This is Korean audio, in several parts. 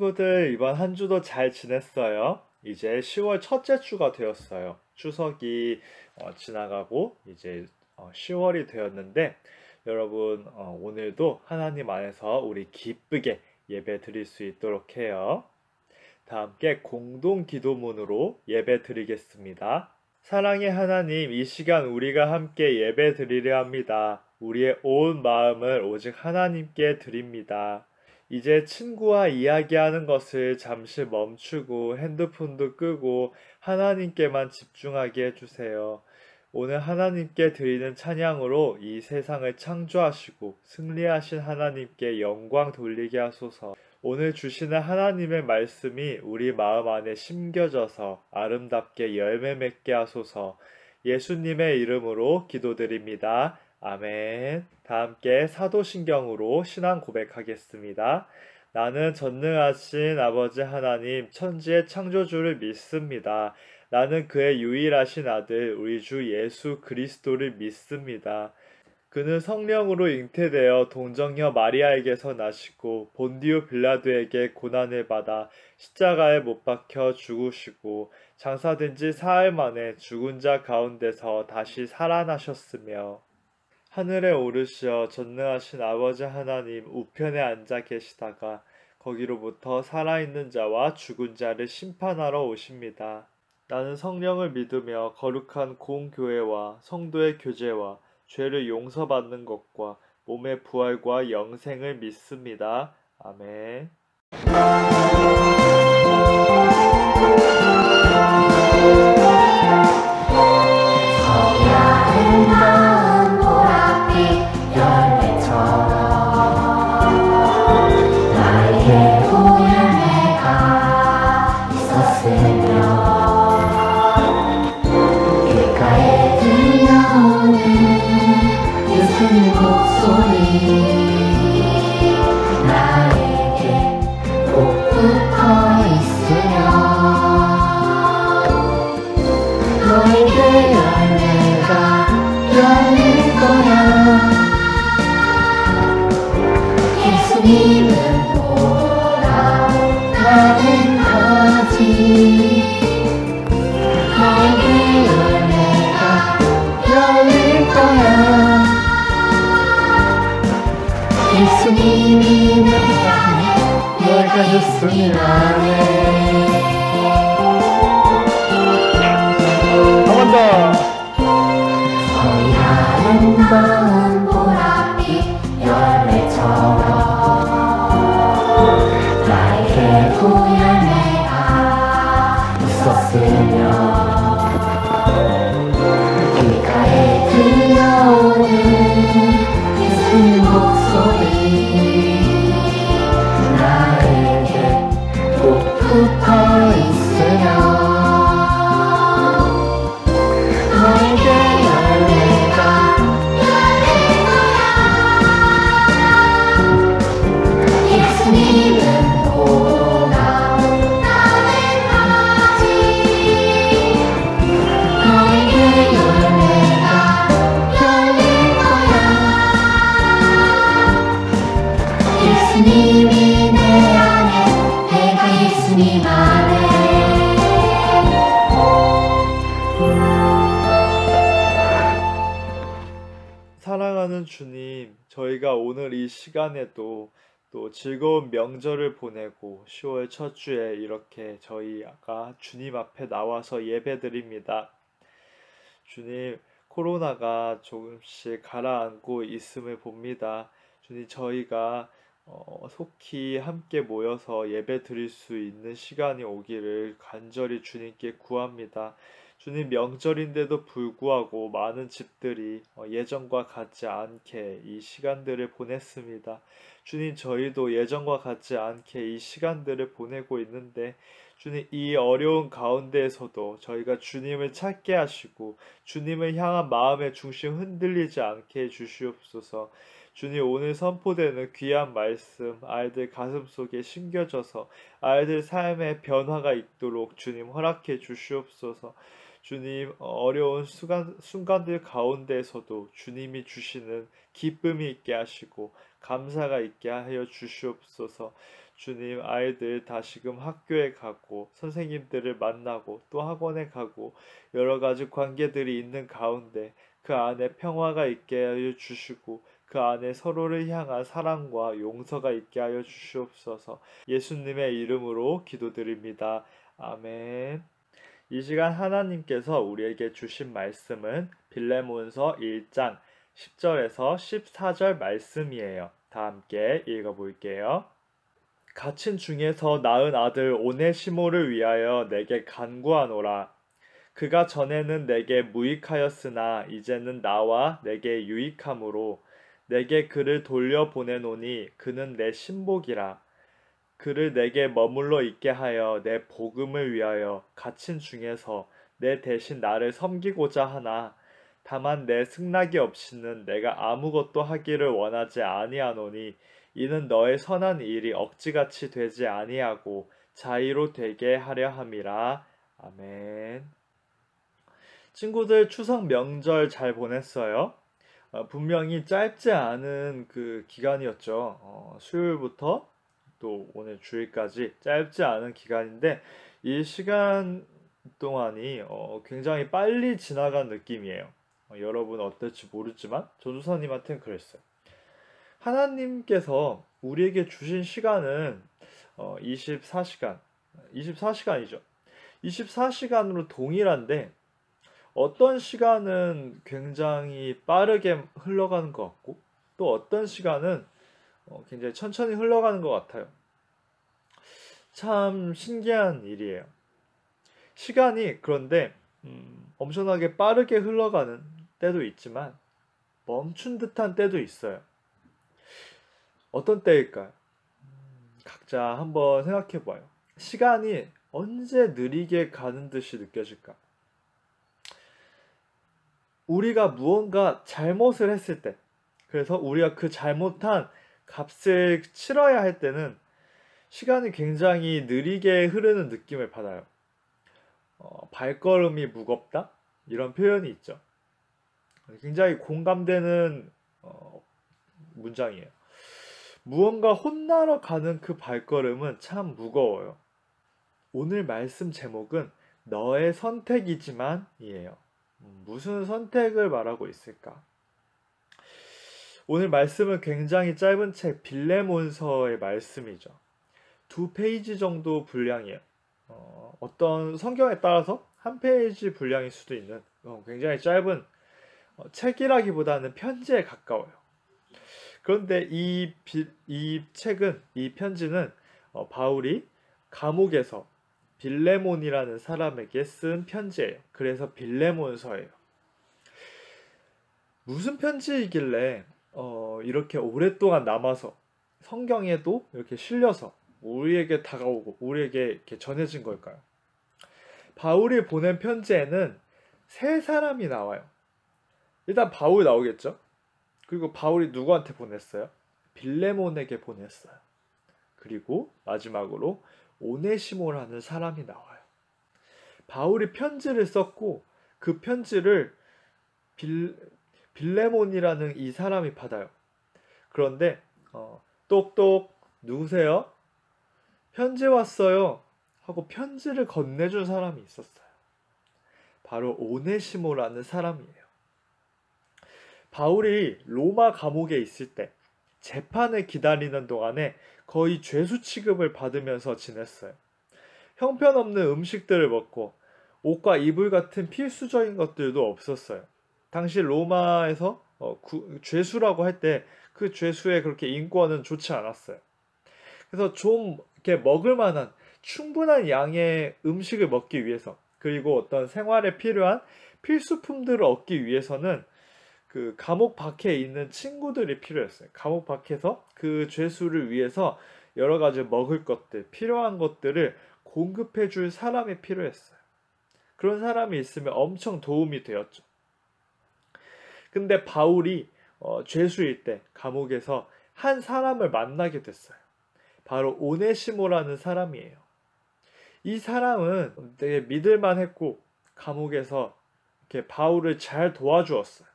친구들 이번 한 주도 잘 지냈어요? 이제 10월 첫째 주가 되었어요. 추석이 지나가고 이제 10월이 되었는데 여러분 오늘도 하나님 안에서 우리 기쁘게 예배 드릴 수 있도록 해요. 다 함께 공동 기도문으로 예배 드리겠습니다. 사랑의 하나님, 이 시간 우리가 함께 예배 드리려 합니다. 우리의 온 마음을 오직 하나님께 드립니다. 이제 친구와 이야기하는 것을 잠시 멈추고 핸드폰도 끄고 하나님께만 집중하게 해주세요. 오늘 하나님께 드리는 찬양으로 이 세상을 창조하시고 승리하신 하나님께 영광 돌리게 하소서. 오늘 주시는 하나님의 말씀이 우리 마음 안에 심겨져서 아름답게 열매 맺게 하소서. 예수님의 이름으로 기도드립니다. 아멘. 다 함께 사도신경으로 신앙 고백하겠습니다. 나는 전능하신 아버지 하나님 천지의 창조주를 믿습니다. 나는 그의 유일하신 아들 우리 주 예수 그리스도를 믿습니다. 그는 성령으로 잉태되어 동정녀 마리아에게서 나시고 본디오 빌라도에게 고난을 받아 십자가에 못 박혀 죽으시고 장사된 지 사흘 만에 죽은 자 가운데서 다시 살아나셨으며 하늘에 오르시어 전능하신 아버지 하나님 우편에 앉아 계시다가 거기로부터 살아있는 자와 죽은 자를 심판하러 오십니다. 나는 성령을 믿으며 거룩한 공교회와 성도의 교제와 죄를 용서받는 것과 몸의 부활과 영생을 믿습니다. 아멘. 예수님이 내 안에 내가 예수님 안에 한 번 더. 서리 아름다운 보랏빛 열매처럼 나에게 부열매가 있었으며 귓가에 들려오는 예수님 목소리 나에게 꼭 붙어 있으며 너에게 열매가 예수님은 포도나무 나는 가지 너에게 열매가 열릴 거야 예수님이 내 안에 내가 예수님 안에 사랑하는 주님, 저희가 오늘 이 시간에도 또 즐거운 명절을 보내고 10월 첫 주에 이렇게 저희가 주님 앞에 나와서 예배드립니다. 주님, 코로나가 조금씩 가라앉고 있음을 봅니다. 주님, 저희가 속히 함께 모여서 예배 드릴 수 있는 시간이 오기를 간절히 주님께 구합니다. 주님, 명절인데도 불구하고 많은 집들이 예전과 같지 않게 이 시간들을 보냈습니다. 주님, 저희도 예전과 같지 않게 이 시간들을 보내고 있는데 주님, 이 어려운 가운데에서도 저희가 주님을 찾게 하시고 주님을 향한 마음의 중심 흔들리지 않게 해주시옵소서. 주님, 오늘 선포되는 귀한 말씀 아이들 가슴속에 심겨져서 아이들 삶의 변화가 있도록 주님 허락해 주시옵소서. 주님, 어려운 순간들 가운데에서도 주님이 주시는 기쁨이 있게 하시고 감사가 있게 하여 주시옵소서. 주님, 아이들 다시금 학교에 가고 선생님들을 만나고 또 학원에 가고 여러 가지 관계들이 있는 가운데 그 안에 평화가 있게 하여 주시고 그 안에 서로를 향한 사랑과 용서가 있게 하여 주시옵소서. 예수님의 이름으로 기도드립니다. 아멘. 이 시간 하나님께서 우리에게 주신 말씀은 빌레몬서 1장 10절에서 14절 말씀이에요. 다 함께 읽어볼게요. 갇힌 중에서 낳은 아들 오네시모를 위하여 내게 간구하노라. 그가 전에는 내게 무익하였으나 이제는 나와 내게 유익함으로 내게 그를 돌려보내노니 그는 내 신복이라. 그를 내게 머물러 있게 하여 내 복음을 위하여 갇힌 중에서 내 대신 나를 섬기고자 하나 다만 내 승낙이 없이는 내가 아무것도 하기를 원하지 아니하노니 이는 너의 선한 일이 억지같이 되지 아니하고 자의로 되게 하려 함이라. 아멘. 친구들 추석 명절 잘 보냈어요? 분명히 짧지 않은 그 기간이었죠. 수요일부터 또 오늘 주일까지 짧지 않은 기간인데 이 시간 동안이 굉장히 빨리 지나간 느낌이에요. 여러분 어떨지 모르지만 전도사님한테는 그랬어요. 하나님께서 우리에게 주신 시간은 24시간이죠. 24시간으로 동일한데 어떤 시간은 굉장히 빠르게 흘러가는 것 같고 또 어떤 시간은 굉장히 천천히 흘러가는 것 같아요. 참 신기한 일이에요. 시간이 그런데 엄청나게 빠르게 흘러가는 때도 있지만 멈춘 듯한 때도 있어요. 어떤 때일까요? 각자 한번 생각해 봐요. 시간이 언제 느리게 가는 듯이 느껴질까? 우리가 무언가 잘못을 했을 때, 그래서 우리가 그 잘못한 값을 치러야 할 때는 시간이 굉장히 느리게 흐르는 느낌을 받아요. 발걸음이 무겁다? 이런 표현이 있죠. 굉장히 공감되는 문장이에요. 무언가 혼나러 가는 그 발걸음은 참 무거워요. 오늘 말씀 제목은 너의 선택이지만 이에요. 무슨 선택을 말하고 있을까? 오늘 말씀은 굉장히 짧은 책 빌레몬서의 말씀이죠. 2페이지 정도 분량이에요. 어떤 성경에 따라서 1페이지 분량일 수도 있는 굉장히 짧은 책이라기보다는 편지에 가까워요. 그런데 이 편지는 바울이 감옥에서 빌레몬이라는 사람에게 쓴 편지예요. 그래서 빌레몬서예요. 무슨 편지이길래 이렇게 오랫동안 남아서 성경에도 이렇게 실려서 우리에게 다가오고 우리에게 이렇게 전해진 걸까요? 바울이 보낸 편지에는 세 사람이 나와요. 일단 바울이 나오겠죠. 그리고 바울이 누구한테 보냈어요? 빌레몬에게 보냈어요. 그리고 마지막으로 오네시모라는 사람이 나와요. 바울이 편지를 썼고 그 편지를 빌레몬이라는 이 사람이 받아요. 그런데 똑똑 누구세요? 편지 왔어요 하고 편지를 건네준 사람이 있었어요. 바로 오네시모라는 사람이에요. 바울이 로마 감옥에 있을 때 재판을 기다리는 동안에 거의 죄수 취급을 받으면서 지냈어요. 형편없는 음식들을 먹고 옷과 이불 같은 필수적인 것들도 없었어요. 당시 로마에서 죄수라고 할 때 그 죄수의 그렇게 인권은 좋지 않았어요. 그래서 좀 이렇게 먹을 만한 충분한 양의 음식을 먹기 위해서 그리고 어떤 생활에 필요한 필수품들을 얻기 위해서는 그 감옥 밖에 있는 친구들이 필요했어요. 감옥 밖에서 그 죄수를 위해서 여러 가지 먹을 것들, 필요한 것들을 공급해 줄 사람이 필요했어요. 그런 사람이 있으면 엄청 도움이 되었죠. 근데 바울이 죄수일 때 감옥에서 한 사람을 만나게 됐어요. 바로 오네시모라는 사람이에요. 이 사람은 되게 믿을만 했고 감옥에서 이렇게 바울을 잘 도와주었어요.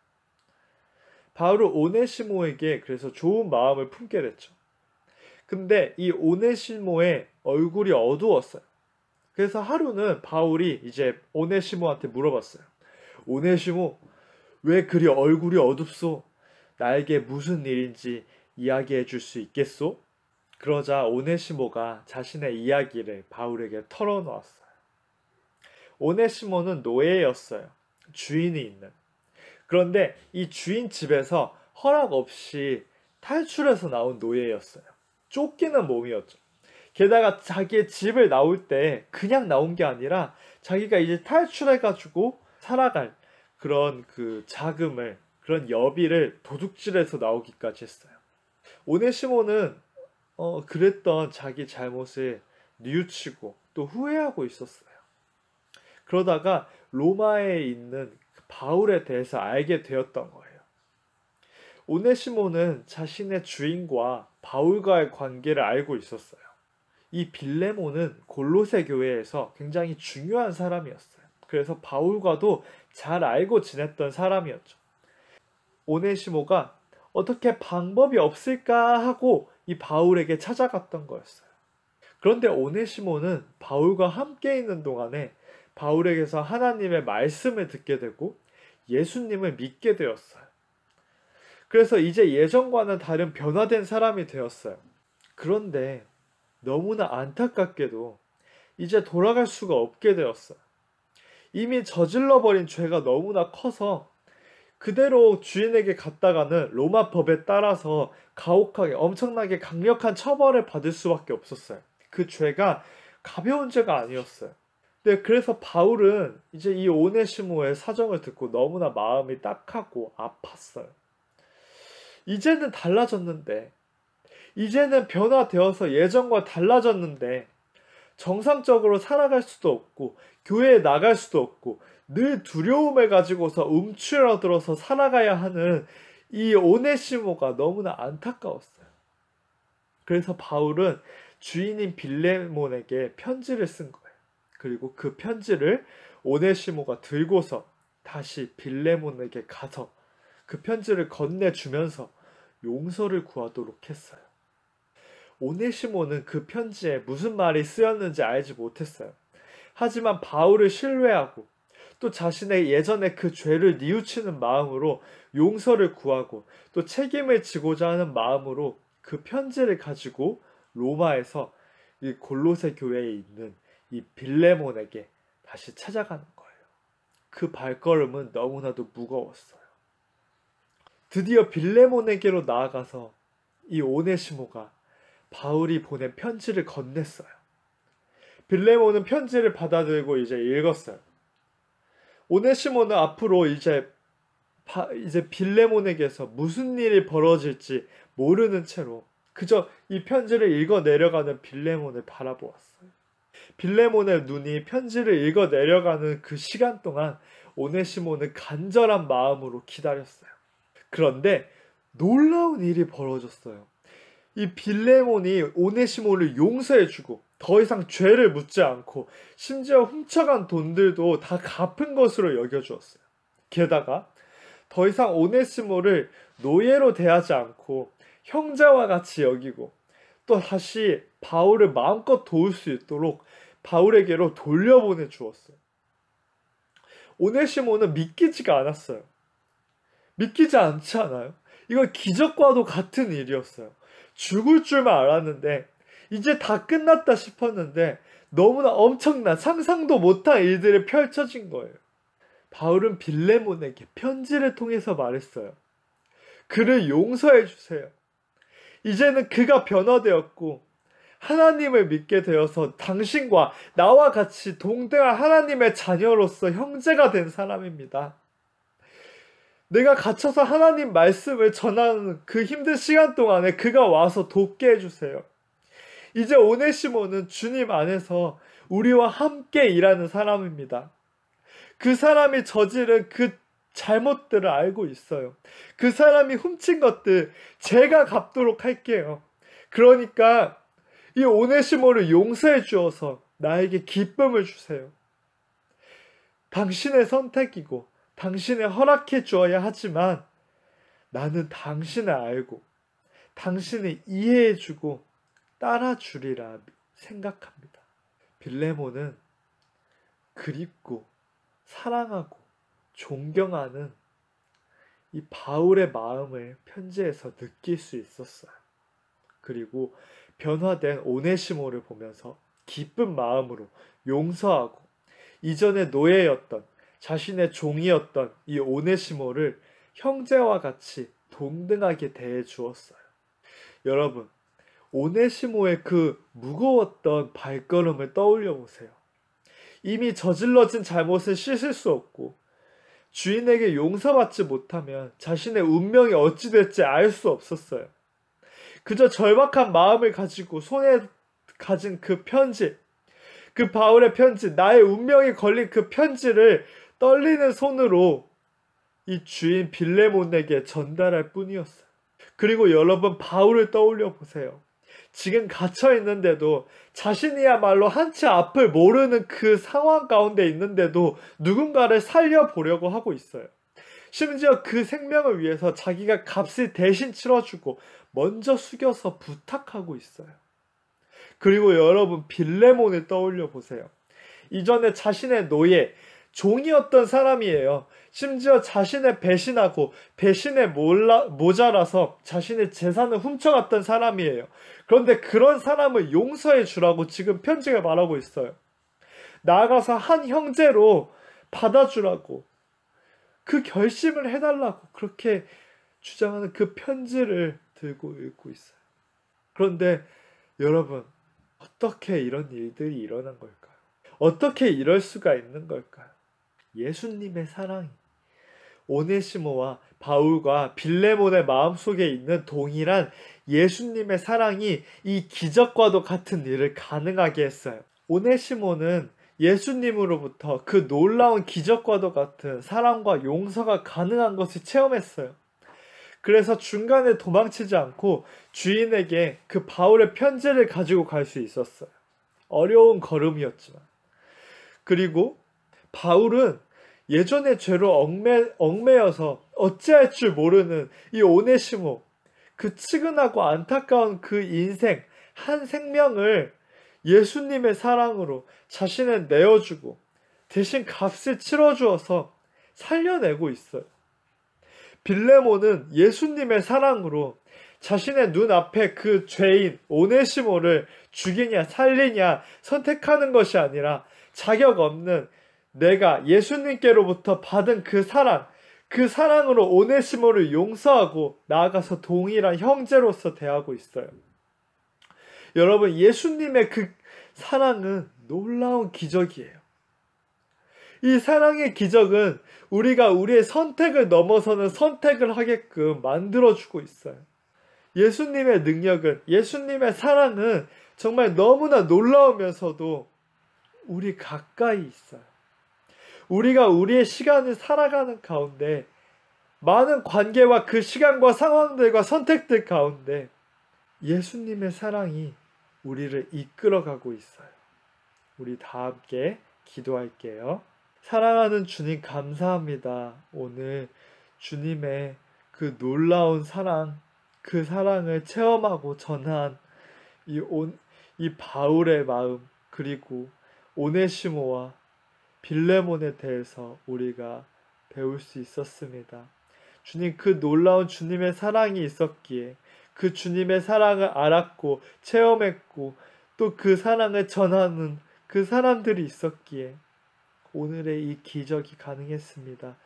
바울은 오네시모에게 그래서 좋은 마음을 품게 됐죠. 근데 이 오네시모의 얼굴이 어두웠어요. 그래서 하루는 바울이 이제 오네시모한테 물어봤어요. 오네시모, 왜 그리 얼굴이 어둡소? 나에게 무슨 일인지 이야기해 줄 수 있겠소? 그러자 오네시모가 자신의 이야기를 바울에게 털어놓았어요. 오네시모는 노예였어요. 주인이 있는. 그런데 이 주인 집에서 허락 없이 탈출해서 나온 노예였어요. 쫓기는 몸이었죠. 게다가 자기의 집을 나올 때 그냥 나온 게 아니라 자기가 이제 탈출해가지고 살아갈 그런 그 자금을, 그런 여비를 도둑질해서 나오기까지 했어요. 오네시모는 그랬던 자기 잘못을 뉘우치고 또 후회하고 있었어요. 그러다가 로마에 있는 바울에 대해서 알게 되었던 거예요. 오네시모는 자신의 주인과 바울과의 관계를 알고 있었어요. 이 빌레몬은 골로새 교회에서 굉장히 중요한 사람이었어요. 그래서 바울과도 잘 알고 지냈던 사람이었죠. 오네시모가 어떻게 방법이 없을까 하고 이 바울에게 찾아갔던 거였어요. 그런데 오네시모는 바울과 함께 있는 동안에 바울에게서 하나님의 말씀을 듣게 되고 예수님을 믿게 되었어요. 그래서 이제 예전과는 다른 변화된 사람이 되었어요. 그런데 너무나 안타깝게도 이제 돌아갈 수가 없게 되었어요. 이미 저질러버린 죄가 너무나 커서 그대로 주인에게 갔다가는 로마 법에 따라서 가혹하게 엄청나게 강력한 처벌을 받을 수밖에 없었어요. 그 죄가 가벼운 죄가 아니었어요. 네, 그래서 바울은 이제 이 오네시모의 사정을 듣고 너무나 마음이 딱하고 아팠어요. 이제는 달라졌는데, 이제는 변화되어서 예전과 달라졌는데 정상적으로 살아갈 수도 없고 교회에 나갈 수도 없고 늘 두려움을 가지고서 움츠러들어서 살아가야 하는 이 오네시모가 너무나 안타까웠어요. 그래서 바울은 주인인 빌레몬에게 편지를 쓴 거예요. 그리고 그 편지를 오네시모가 들고서 다시 빌레몬에게 가서 그 편지를 건네주면서 용서를 구하도록 했어요. 오네시모는 그 편지에 무슨 말이 쓰였는지 알지 못했어요. 하지만 바울을 신뢰하고 또 자신의 예전의 그 죄를 뉘우치는 마음으로 용서를 구하고 또 책임을 지고자 하는 마음으로 그 편지를 가지고 로마에서 이 골로새 교회에 있는 이 빌레몬에게 다시 찾아가는 거예요. 그 발걸음은 너무나도 무거웠어요. 드디어 빌레몬에게로 나아가서 이 오네시모가 바울이 보낸 편지를 건넸어요. 빌레몬은 편지를 받아들고 이제 읽었어요. 오네시모는 앞으로 이제 빌레몬에게서 무슨 일이 벌어질지 모르는 채로 그저 이 편지를 읽어 내려가는 빌레몬을 바라보았어요. 빌레몬의 눈이 편지를 읽어 내려가는 그 시간 동안 오네시모는 간절한 마음으로 기다렸어요. 그런데 놀라운 일이 벌어졌어요. 이 빌레몬이 오네시모를 용서해주고 더 이상 죄를 묻지 않고 심지어 훔쳐간 돈들도 다 갚은 것으로 여겨주었어요. 게다가 더 이상 오네시모를 노예로 대하지 않고 형제와 같이 여기고 또 다시 바울을 마음껏 도울 수 있도록 바울에게로 돌려보내 주었어요. 오네시모는 믿기지가 않았어요. 믿기지 않지 않아요? 이건 기적과도 같은 일이었어요. 죽을 줄만 알았는데 이제 다 끝났다 싶었는데 너무나 엄청난 상상도 못한 일들이 펼쳐진 거예요. 바울은 빌레몬에게 편지를 통해서 말했어요. 그를 용서해 주세요. 이제는 그가 변화되었고 하나님을 믿게 되어서 당신과 나와 같이 동등한 하나님의 자녀로서 형제가 된 사람입니다. 내가 갇혀서 하나님 말씀을 전하는 그 힘든 시간 동안에 그가 와서 돕게 해주세요. 이제 오네시모는 주님 안에서 우리와 함께 일하는 사람입니다. 그 사람이 저지른 그 잘못들을 알고 있어요. 그 사람이 훔친 것들 제가 갚도록 할게요. 그러니까 이 오네시모를 용서해 주어서 나에게 기쁨을 주세요. 당신의 선택이고 당신의 허락해 주어야 하지만 나는 당신을 알고 당신을 이해해 주고 따라주리라 생각합니다. 빌레몬은 그립고 사랑하고 존경하는 이 바울의 마음을 편지에서 느낄 수 있었어요. 그리고 변화된 오네시모를 보면서 기쁜 마음으로 용서하고 이전에 노예였던 자신의 종이었던 이 오네시모를 형제와 같이 동등하게 대해 주었어요. 여러분, 오네시모의 그 무거웠던 발걸음을 떠올려 보세요. 이미 저질러진 잘못을 씻을 수 없고 주인에게 용서받지 못하면 자신의 운명이 어찌 될지 알 수 없었어요. 그저 절박한 마음을 가지고 손에 가진 그 편지, 그 바울의 편지, 나의 운명이 걸린 그 편지를 떨리는 손으로 이 주인 빌레몬에게 전달할 뿐이었어요. 그리고 여러분, 바울을 떠올려 보세요. 지금 갇혀 있는데도 자신이야말로 한치 앞을 모르는 그 상황 가운데 있는데도 누군가를 살려보려고 하고 있어요. 심지어 그 생명을 위해서 자기가 값을 대신 치러주고 먼저 숙여서 부탁하고 있어요. 그리고 여러분, 빌레몬을 떠올려 보세요. 이전에 자신의 노예, 종이었던 사람이에요. 심지어 자신을 배신하고 배신에 모자라서 자신의 재산을 훔쳐갔던 사람이에요. 그런데 그런 사람을 용서해 주라고 지금 편지가 말하고 있어요. 나아가서 한 형제로 받아주라고, 그 결심을 해달라고 그렇게 주장하는 그 편지를 들고 읽고 있어요. 그런데 여러분, 어떻게 이런 일들이 일어난 걸까요? 어떻게 이럴 수가 있는 걸까요? 예수님의 사랑이 오네시모와 바울과 빌레몬의 마음속에 있는 동일한 예수님의 사랑이 이 기적과도 같은 일을 가능하게 했어요. 오네시모는 예수님으로부터 그 놀라운 기적과도 같은 사랑과 용서가 가능한 것을 체험했어요. 그래서 중간에 도망치지 않고 주인에게 그 바울의 편지를 가지고 갈 수 있었어요. 어려운 걸음이었지만. 그리고 바울은 예전의 죄로 얽매여서 어찌할 줄 모르는 이 오네시모, 그 측은하고 안타까운 그 인생, 한 생명을 예수님의 사랑으로 자신을 내어주고 대신 값을 치러주어서 살려내고 있어요. 빌레몬은 예수님의 사랑으로 자신의 눈앞에 그 죄인 오네시모를 죽이냐 살리냐 선택하는 것이 아니라 자격 없는 내가 예수님께로부터 받은 그 사랑으로 오네시모를 용서하고 나아가서 동일한 형제로서 대하고 있어요. 여러분, 예수님의 그 사랑은 놀라운 기적이에요. 이 사랑의 기적은 우리가 우리의 선택을 넘어서는 선택을 하게끔 만들어주고 있어요. 예수님의 능력은, 예수님의 사랑은 정말 너무나 놀라우면서도 우리 가까이 있어요. 우리가 우리의 시간을 살아가는 가운데 많은 관계와 그 시간과 상황들과 선택들 가운데 예수님의 사랑이 우리를 이끌어가고 있어요. 우리 다 함께 기도할게요. 사랑하는 주님, 감사합니다. 오늘 주님의 그 놀라운 사랑, 그 사랑을 체험하고 전한 이 바울의 마음, 그리고 오네시모와 빌레몬에 대해서 우리가 배울 수 있었습니다. 주님, 그 놀라운 주님의 사랑이 있었기에 그 주님의 사랑을 알았고 체험했고 또 그 사랑을 전하는 그 사람들이 있었기에 오늘의 이 기적이 가능했습니다.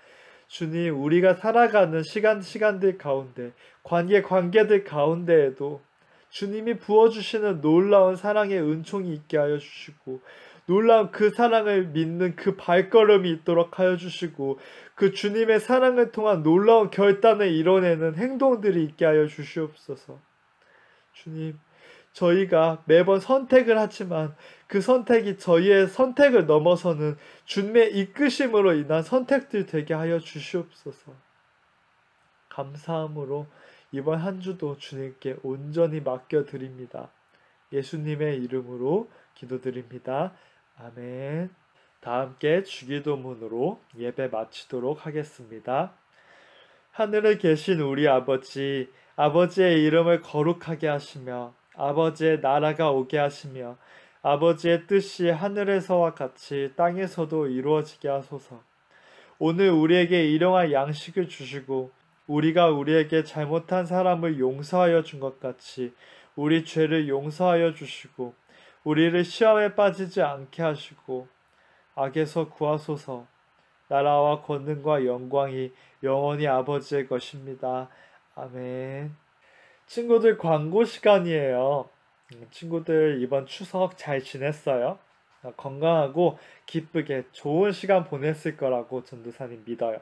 주님, 우리가 살아가는 시간들 가운데, 관계들 가운데에도 주님이 부어주시는 놀라운 사랑의 은총이 있게 하여 주시고, 놀라운 그 사랑을 믿는 그 발걸음이 있도록 하여 주시고, 그 주님의 사랑을 통한 놀라운 결단을 이뤄내는 행동들이 있게 하여 주시옵소서. 주님, 저희가 매번 선택을 하지만 그 선택이 저희의 선택을 넘어서는 주님의 이끄심으로 인한 선택들 되게 하여 주시옵소서. 감사함으로 이번 한 주도 주님께 온전히 맡겨드립니다. 예수님의 이름으로 기도드립니다. 아멘. 다 함께 주기도문으로 예배 마치도록 하겠습니다. 하늘에 계신 우리 아버지, 아버지의 이름을 거룩하게 하시며 아버지의 나라가 오게 하시며 아버지의 뜻이 하늘에서와 같이 땅에서도 이루어지게 하소서. 오늘 우리에게 일용할 양식을 주시고 우리가 우리에게 잘못한 사람을 용서하여 준 것 같이 우리 죄를 용서하여 주시고 우리를 시험에 빠지지 않게 하시고 악에서 구하소서. 나라와 권능과 영광이 영원히 아버지의 것입니다. 아멘. 친구들, 광고 시간이에요. 친구들, 이번 추석 잘 지냈어요? 건강하고 기쁘게 좋은 시간 보냈을 거라고 전도사님 믿어요.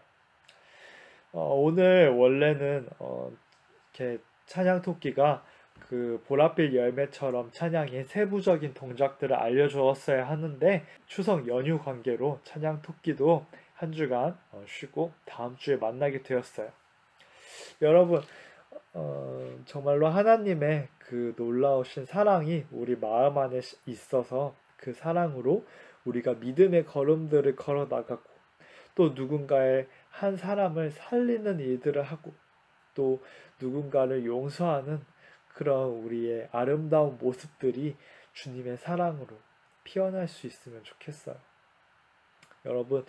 오늘 원래는 이렇게 찬양 토끼가 그 보랏빛 열매처럼 찬양의 세부적인 동작들을 알려주었어야 하는데 추석 연휴 관계로 찬양 토끼도 한 주간 쉬고 다음 주에 만나게 되었어요. 여러분, 정말로 하나님의 그 놀라우신 사랑이 우리 마음 안에 있어서 그 사랑으로 우리가 믿음의 걸음들을 걸어 나가고 또 누군가의 한 사람을 살리는 일들을 하고 또 누군가를 용서하는 그런 우리의 아름다운 모습들이 주님의 사랑으로 피어날 수 있으면 좋겠어요. 여러분,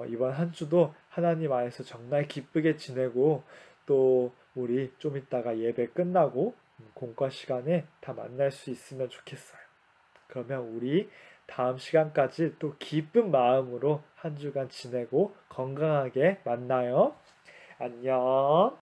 이번 한 주도 하나님 안에서 정말 기쁘게 지내고 또 우리 좀 이따가 예배 끝나고 공과 시간에 다 만날 수 있으면 좋겠어요. 그러면 우리 다음 시간까지 또 기쁜 마음으로 한 주간 지내고 건강하게 만나요. 안녕.